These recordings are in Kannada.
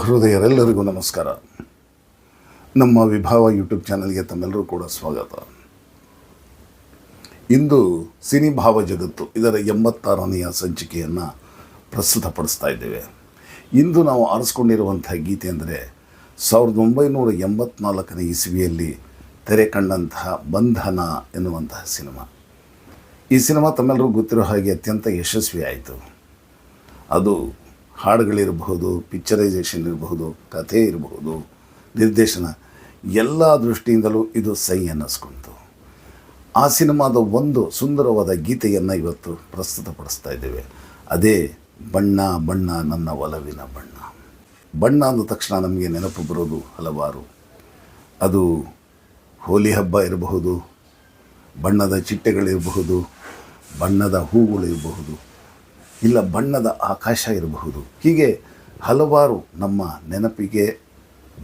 ಹೃದಯರೆಲ್ಲರಿಗೂ ನಮಸ್ಕಾರ. ನಮ್ಮ ವಿಭಾವ ಯೂಟ್ಯೂಬ್ ಚಾನಲ್ಗೆ ತಮ್ಮೆಲ್ಲರೂ ಕೂಡ ಸ್ವಾಗತ. ಇಂದು ಸಿನಿಭಾವ ಜಗತ್ತು ಇದರ 86ನೆಯ ಸಂಚಿಕೆಯನ್ನು ಪ್ರಸ್ತುತಪಡಿಸ್ತಾ ಇದ್ದೇವೆ. ಇಂದು ನಾವು ಆರಿಸ್ಕೊಂಡಿರುವಂಥ ಗೀತೆ ಅಂದರೆ 1984ನೇ ಇಸವಿಯಲ್ಲಿ ತೆರೆ ಕಂಡಂತಹ ಬಂಧನ ಎನ್ನುವಂತಹ ಸಿನಿಮಾ. ಈ ಸಿನಿಮಾ ತಮ್ಮೆಲ್ಲರೂ ಗೊತ್ತಿರೋ ಹಾಗೆ ಅತ್ಯಂತ ಯಶಸ್ವಿ ಆಯಿತು. ಅದು ಹಾಡುಗಳಿರಬಹುದು, ಪಿಕ್ಚರೈಸೇಷನ್ ಇರಬಹುದು, ಕಥೆ ಇರಬಹುದು, ನಿರ್ದೇಶನ ಎಲ್ಲ ದೃಷ್ಟಿಯಿಂದಲೂ ಇದು ಸೈ ಅನ್ನಿಸ್ಕೊಂತು. ಆ ಸಿನಿಮಾದ ಒಂದು ಸುಂದರವಾದ ಗೀತೆಯನ್ನು ಇವತ್ತು ಪ್ರಸ್ತುತಪಡಿಸ್ತಾ ಇದ್ದೇವೆ. ಅದೇ ಬಣ್ಣ ಬಣ್ಣ ನನ್ನ ಒಲವಿನ ಬಣ್ಣ. ಬಣ್ಣ ಅಂದ ತಕ್ಷಣ ನಮಗೆ ನೆನಪು ಬರೋದು ಹಲವಾರು. ಅದು ಹೋಲಿ ಹಬ್ಬ ಇರಬಹುದು, ಬಣ್ಣದ ಚಿಟ್ಟೆಗಳಿರಬಹುದು, ಬಣ್ಣದ ಹೂಗಳಿರಬಹುದು, ಇಲ್ಲ ಬಣ್ಣದ ಆಕಾಶ ಇರಬಹುದು. ಹೀಗೆ ಹಲವಾರು ನಮ್ಮ ನೆನಪಿಗೆ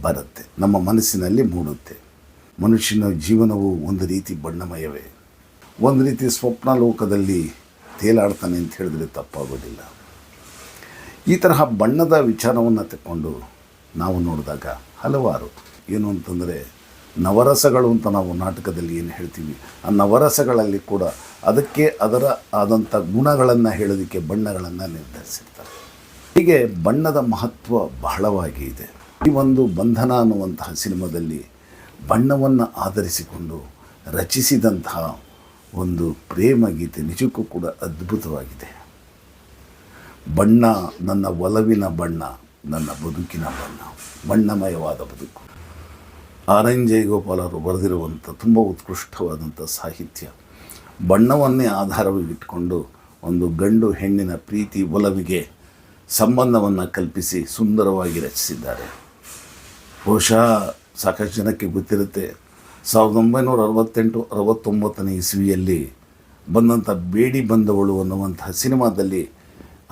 ಬರುತ್ತೆ, ನಮ್ಮ ಮನಸ್ಸಿನಲ್ಲಿ ಮೂಡುತ್ತೆ. ಮನುಷ್ಯನ ಜೀವನವು ಒಂದು ರೀತಿ ಬಣ್ಣಮಯವೇ, ಒಂದು ರೀತಿ ಸ್ವಪ್ನ ಲೋಕದಲ್ಲಿ ತೇಲಾಡ್ತಾನೆ ಅಂತ ಹೇಳಿದ್ರೆ ತಪ್ಪಾಗೋದಿಲ್ಲ. ಈ ತರಹ ಬಣ್ಣದ ವಿಚಾರವನ್ನು ತಗೊಂಡು ನಾವು ನೋಡಿದಾಗ ಹಲವಾರು ಏನು ಅಂತಂದರೆ ನವರಸಗಳು ಅಂತ ನಾವು ನಾಟಕದಲ್ಲಿ ಏನು ಹೇಳ್ತೀವಿ, ಆ ನವರಸಗಳಲ್ಲಿ ಕೂಡ ಅದಕ್ಕೆ ಅದರ ಆದಂಥ ಗುಣಗಳನ್ನು ಹೇಳೋದಕ್ಕೆ ಬಣ್ಣಗಳನ್ನು ನಿರ್ಧರಿಸಿರ್ತಾರೆ. ಹೀಗೆ ಬಣ್ಣದ ಮಹತ್ವ ಬಹಳವಾಗಿ ಇದೆ. ಈ ಒಂದು ಬಂಧನ ಅನ್ನುವಂತಹ ಸಿನಿಮಾದಲ್ಲಿ ಬಣ್ಣವನ್ನು ಆಧರಿಸಿಕೊಂಡು ರಚಿಸಿದಂತಹ ಒಂದು ಪ್ರೇಮ ಗೀತೆ ನಿಜಕ್ಕೂ ಕೂಡ ಅದ್ಭುತವಾಗಿದೆ. ಬಣ್ಣ ನನ್ನ ಒಲವಿನ ಬಣ್ಣ, ನನ್ನ ಬದುಕಿನ ಬಣ್ಣ, ಬಣ್ಣಮಯವಾದ ಬದುಕು. ಆರ್.ಎನ್. ಜಯಗೋಪಾಲ್ ಅವರು ಬರೆದಿರುವಂಥ ತುಂಬ ಉತ್ಕೃಷ್ಟವಾದಂಥ ಸಾಹಿತ್ಯ. ಬಣ್ಣವನ್ನೇ ಆಧಾರವಾಗಿಟ್ಟುಕೊಂಡು ಒಂದು ಗಂಡು ಹೆಣ್ಣಿನ ಪ್ರೀತಿ ಒಲವಿಗೆ ಸಂಬಂಧವನ್ನು ಕಲ್ಪಿಸಿ ಸುಂದರವಾಗಿ ರಚಿಸಿದ್ದಾರೆ. ಬಹುಶಃ ಸಾಕಷ್ಟು ಜನಕ್ಕೆ ಗೊತ್ತಿರುತ್ತೆ, 1968-69ನೇ ಇಸವಿಯಲ್ಲಿ ಬಂದಂಥ ಬೇಡಿ ಬಂದವಳು ಅನ್ನುವಂತಹ ಸಿನಿಮಾದಲ್ಲಿ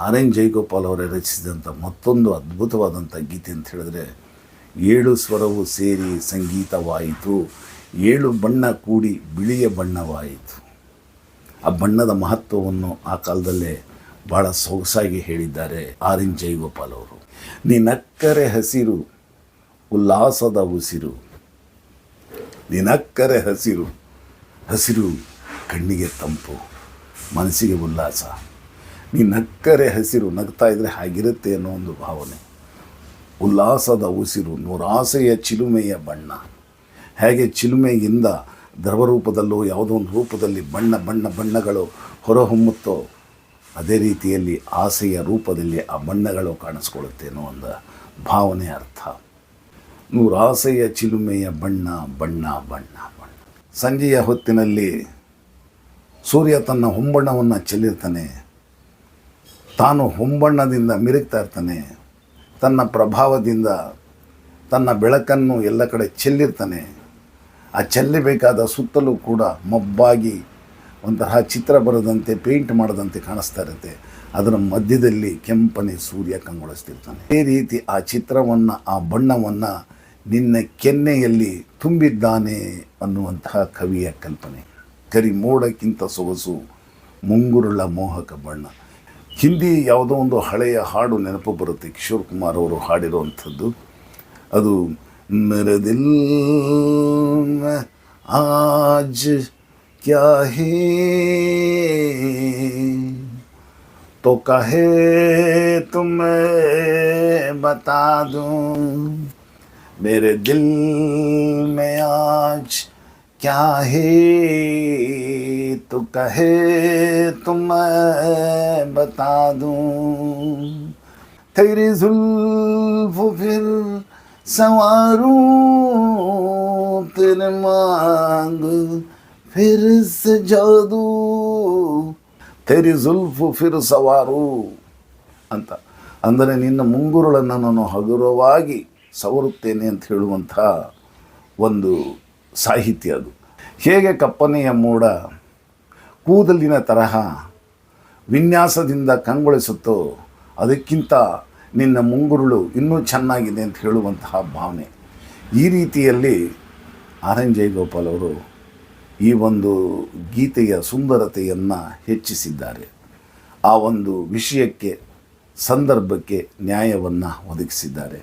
ಆರ್.ಎನ್. ಜಯಗೋಪಾಲ್ ಅವರೇ ರಚಿಸಿದಂಥ ಮತ್ತೊಂದು ಅದ್ಭುತವಾದಂಥ ಗೀತೆ ಅಂತ ಹೇಳಿದ್ರೆ, 7 ಸ್ವರವು ಸೇರಿ ಸಂಗೀತವಾಯಿತು, 7 ಬಣ್ಣ ಕೂಡಿ ಬಿಳಿಯ ಬಣ್ಣವಾಯಿತು. ಆ ಬಣ್ಣದ ಮಹತ್ವವನ್ನು ಆ ಕಾಲದಲ್ಲೇ ಭಾಳ ಸೊಗಸಾಗಿ ಹೇಳಿದ್ದಾರೆ ಆರ್.ಎನ್. ಜಯಗೋಪಾಲ್ ಅವರು. ನಿನಕ್ಕರೆ ಹಸಿರು ಉಲ್ಲಾಸದ ಉಸಿರು, ನಿನಕ್ಕರೆ ಹಸಿರು, ಹಸಿರು ಕಣ್ಣಿಗೆ ತಂಪು, ಮನಸ್ಸಿಗೆ ಉಲ್ಲಾಸ. ನಿನಕ್ಕರೆ ಹಸಿರು, ನಗ್ತಾ ಇದ್ದರೆ ಹಾಗಿರುತ್ತೆ ಅನ್ನೋ ಒಂದು ಭಾವನೆ. ಉಲ್ಲಾಸದ ಉಸಿರು, ನೂರಾಸೆಯ ಚಿಲುಮೆಯ ಬಣ್ಣ. ಹೇಗೆ ಚಿಲುಮೆಯಿಂದ ದ್ರವರೂಪದಲ್ಲೋ ಯಾವುದೋ ಒಂದು ರೂಪದಲ್ಲಿ ಬಣ್ಣಗಳು ಹೊರಹೊಮ್ಮುತ್ತೋ, ಅದೇ ರೀತಿಯಲ್ಲಿ ಆಸೆಯ ರೂಪದಲ್ಲಿ ಆ ಬಣ್ಣಗಳು ಕಾಣಿಸ್ಕೊಳ್ಳುತ್ತೆ ಅನ್ನೋ ಒಂದು ಭಾವನೆ ಅರ್ಥ. ನೂರಾಸೆಯ ಚಿಲುಮೆಯ ಬಣ್ಣ ಬಣ್ಣ ಬಣ್ಣ ಬಣ್ಣ. ಸಂಜೆಯ ಹೊತ್ತಿನಲ್ಲಿ ಸೂರ್ಯ ತನ್ನ ಹೊಂಬಣ್ಣವನ್ನು ಚೆಲ್ಲಿರ್ತಾನೆ, ತಾನು ಹೊಂಬಣ್ಣದಿಂದ ಮಿರುಗ್ತಾ ಇರ್ತಾನೆ, ತನ್ನ ಪ್ರಭಾವದಿಂದ ತನ್ನ ಬೆಳಕನ್ನು ಎಲ್ಲ ಕಡೆ ಚೆಲ್ಲಿರ್ತಾನೆ. ಆ ಚೆಲ್ಲಬೇಕಾದ ಸುತ್ತಲೂ ಕೂಡ ಮಬ್ಬಾಗಿ ಒಂಥರ ಚಿತ್ರ ಬರದಂತೆ, ಪೇಂಟ್ ಮಾಡದಂತೆ ಕಾಣಿಸ್ತಾ ಇರುತ್ತೆ. ಅದರ ಮಧ್ಯದಲ್ಲಿ ಕೆಂಪನೆ ಸೂರ್ಯ ಕಂಗೊಳಿಸ್ತಿರ್ತಾನೆ. ಈ ರೀತಿ ಆ ಚಿತ್ರವನ್ನು, ಆ ಬಣ್ಣವನ್ನು ನಿನ್ನ ಕೆನ್ನೆಯಲ್ಲಿ ತುಂಬಿದ್ದಾನೆ ಅನ್ನುವಂತಹ ಕವಿಯ ಕಲ್ಪನೆ. ಕರಿ ಮೋಡಕ್ಕಿಂತ ಸೊಗಸು ಮುಂಗುರುಳ ಮೋಹಕ ಬಣ್ಣ. ಹಿಂದಿ ಯಾವುದೋ ಒಂದು ಹಳೆಯ ಹಾಡು ನೆನಪು ಬರುತ್ತೆ, ಕಿಶೋರ್ ಕುಮಾರ್ ಅವರು ಹಾಡಿರುವಂಥದ್ದು. ಅದು ಮೇರೆ ದಿಲ್ ಮೇ ಆಜ್ ಕ್ಯಾ ಹೇ ತೋ ಕಹೇ ತುಮೇ ಬತಾ ದೂಂ, ಮೇರೆ ದಿಲ್ ಮೇ ಆಜ್ क्या है तो कहे तो मैं बता दूं, तेरी जुल्फ फिर संवारूं, तेरे मांग फिर से जादू, तेरी जुल्फ फिर सवारू ಅಂತ. ಅಂದರೆ ನಿನ್ನ ಮುಂಗುರುಳನ್ನು ನಾನು ಹಗುರವಾಗಿ ಸವರುತ್ತೇನೆ ಅಂತ ಹೇಳುವಂಥ ಒಂದು ಸಾಹಿತ್ಯ ಅದು. ಹೇಗೆ ಕಪ್ಪನೆಯ ಮೋಡ ಕೂದಲಿನ ತರಹ ವಿನ್ಯಾಸದಿಂದ ಕಂಗೊಳಿಸುತ್ತೋ, ಅದಕ್ಕಿಂತ ನಿನ್ನ ಮುಂಗುರುಳು ಇನ್ನೂ ಚೆನ್ನಾಗಿದೆ ಅಂತ ಹೇಳುವಂತಹ ಭಾವನೆ. ಈ ರೀತಿಯಲ್ಲಿ ಆರ್.ಎನ್. ಜಯಗೋಪಾಲ್ ಅವರು ಈ ಒಂದು ಗೀತೆಯ ಸುಂದರತೆಯನ್ನು ಹೆಚ್ಚಿಸಿದ್ದಾರೆ. ಆ ಒಂದು ವಿಷಯಕ್ಕೆ, ಸಂದರ್ಭಕ್ಕೆ ನ್ಯಾಯವನ್ನು ಒದಗಿಸಿದ್ದಾರೆ.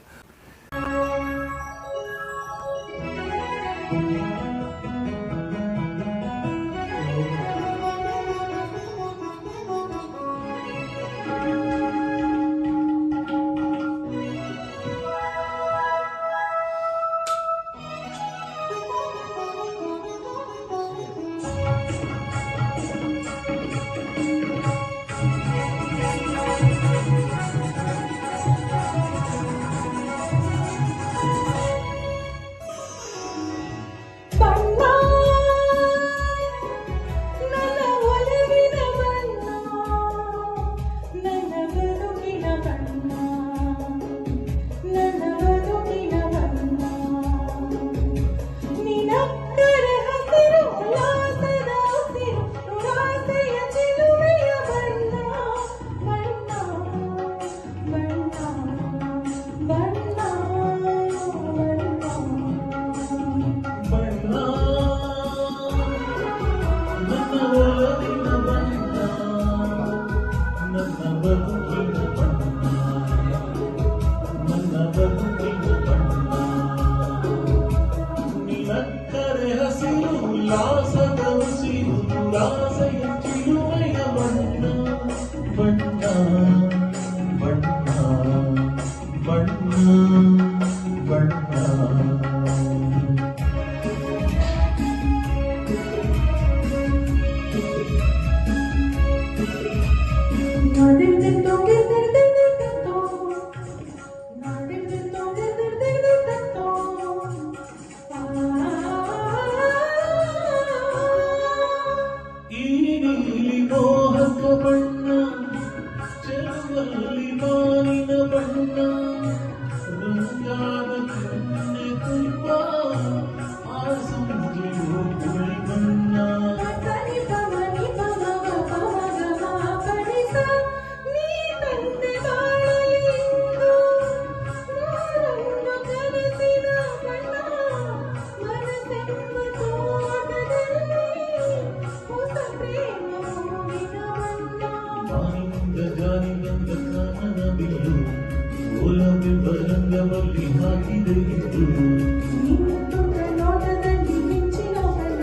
ಬದುಕಿನ ಬಣ್ಣ ನನ್ನ ಬದುಕಿನ ಬಣ್ಣ ನಿನಕ್ಕರೆ ಹಸಿರು ಉಲ್ಲಾಸದ ಉಸಿರು ದುರಾಸೆಯ ಚಿಲುಮೆಯ ಬಣ್ಣ ಬಣ್ಣ ಬಣ್ಣ ಬಣ್ಣ ಬಣ್ಣ ಈ ನೀಲಿ ಮೋಹಕ ಬಣ್ಣ ಚೆಲುವಲ್ಲಿ ಮಾನಿನ ಬಣ್ಣ ರಂಗಾದ ಕಣ್ಣೆ ತುಂಬ ಆ ಸಂಜೆಯು ಕುಳಿ ಬಣ್ಣ ಓಲವೆ ಬರಂಗವಲ್ಲಿ ಹಾಕಿದೆ ಇದು ನೋಟದಲ್ಲಿ ಮಿಂಚಿನ ಬಣ್ಣ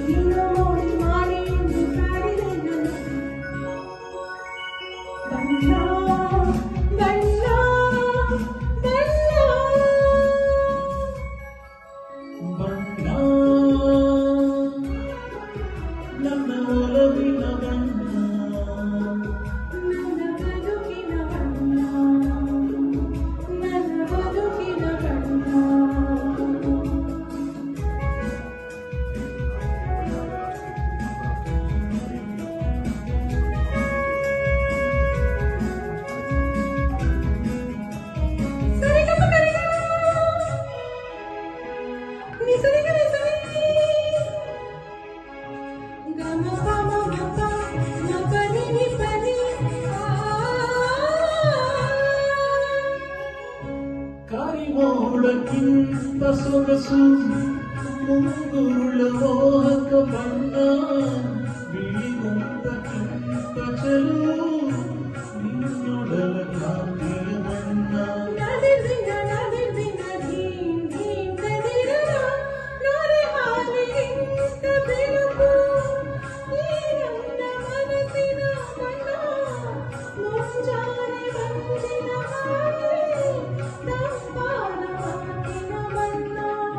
ನಿನ್ನ ನೋಡಿ ಮಾಡಿ ಎಂದು ಕಾಡಿದೆ ಬಣ್ಣ ಬಣ್ಣ ಬಣ್ಣ ಬಣ್ಣ ನನ್ನ ಒಲವಿನ ಬಣ್ಣ ನನ್ನ ಬದುಕಿನ ಬಣ್ಣ ನನ್ನ ಬದುಕಿನ ಬಣ್ಣ ಕರಿಮೋಡಕ್ಕಿಂತ ಸೊಗಸು ಮುಂಗುರುಳ ಮೋಹಕ ಬಣ್ಣ ಬಿಳಿಗೊಂದಕ್ಕಿಂತ ಚೆಲುವು ನಿನ್ನೊಡಲ ಕಾಂತಿಯ ಬಣ್ಣ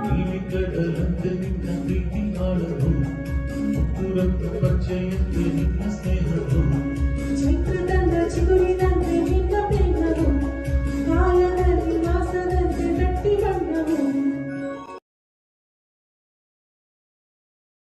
ನೀಲಿ ಕಡಲಂತೆ ನಿನ್ನ ಪ್ರೀತಿ ಆಳವು ಮುತ್ತುರತ್ತು ಪಚ್ಚೆಯ